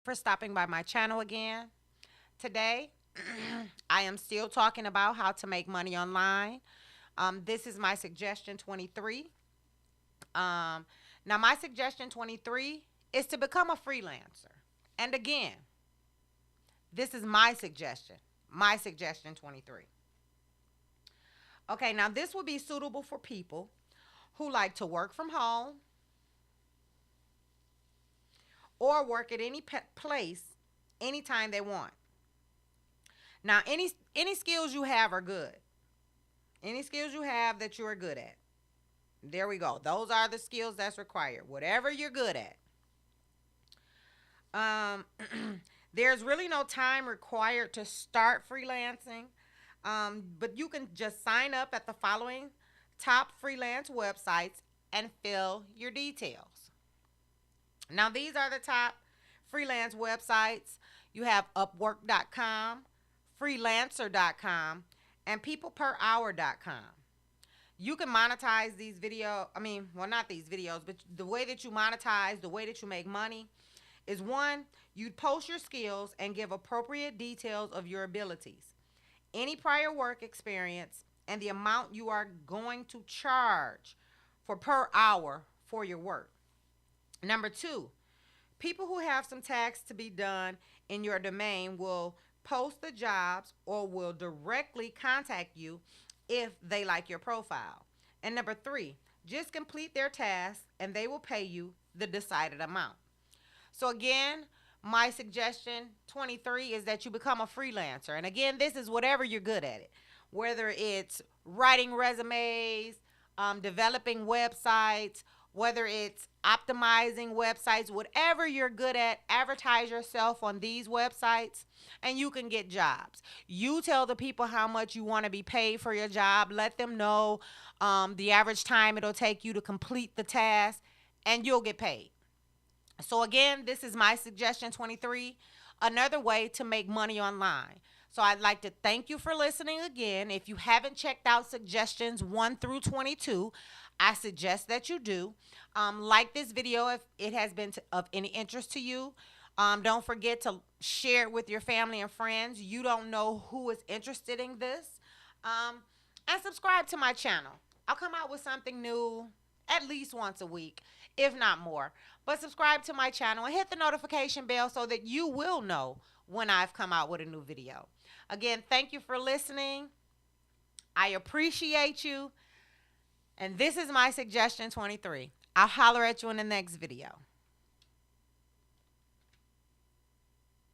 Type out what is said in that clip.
For stopping by my channel again. Today, I am still talking about how to make money online. This is my suggestion 23. Um, Now, my suggestion 23 is to become a freelancer. And again, this is my suggestion. My suggestion 23. Okay, now this would be suitable for people who like to work from home or work at any place anytime they want. Now, any skills you have are good. Any skills you have that you are good at. There we go. Those are the skills that's required. Whatever you're good at. Um, there's really no time required to start freelancing, but you can just sign up at the following top freelance websites and fill your details. Now, these are the top freelance websites. You have Upwork.com, Freelancer.com, and PeoplePerHour.com. You can monetize these well, not these videos, but the way that you monetize, the way that you make money is one, you post your skills and give appropriate details of your abilities, any prior work experience, and the amount you are going to charge for per hour for your work. Number two, people who have some tax to be done in your domain will post the jobs or will directly contact you if they like your profile. And number three, just complete their tasks and they will pay you the decided amount. So again, my suggestion 23 is that you become a freelancer. And again, this is whatever you're good at it. Whether it's writing resumes, developing websites, whether it's optimizing websites, whatever you're good at, advertise yourself on these websites and you can get jobs. You tell the people how much you want to be paid for your job. Let them know the average time it'll take you to complete the task and you'll get paid. So again, this is my suggestion 23, another way to make money online. So I'd like to thank you for listening again. If you haven't checked out suggestions 1 through 22, I suggest that you do. Like this video if it has been of any interest to you. Don't forget to share it with your family and friends. You don't know who is interested in this. And subscribe to my channel. I'll come out with something new at least once a week, if not more. But subscribe to my channel and hit the notification bell so that you will know when I've come out with a new video. Again, thank you for listening. I appreciate you. And this is my suggestion 23. I'll holler at you in the next video.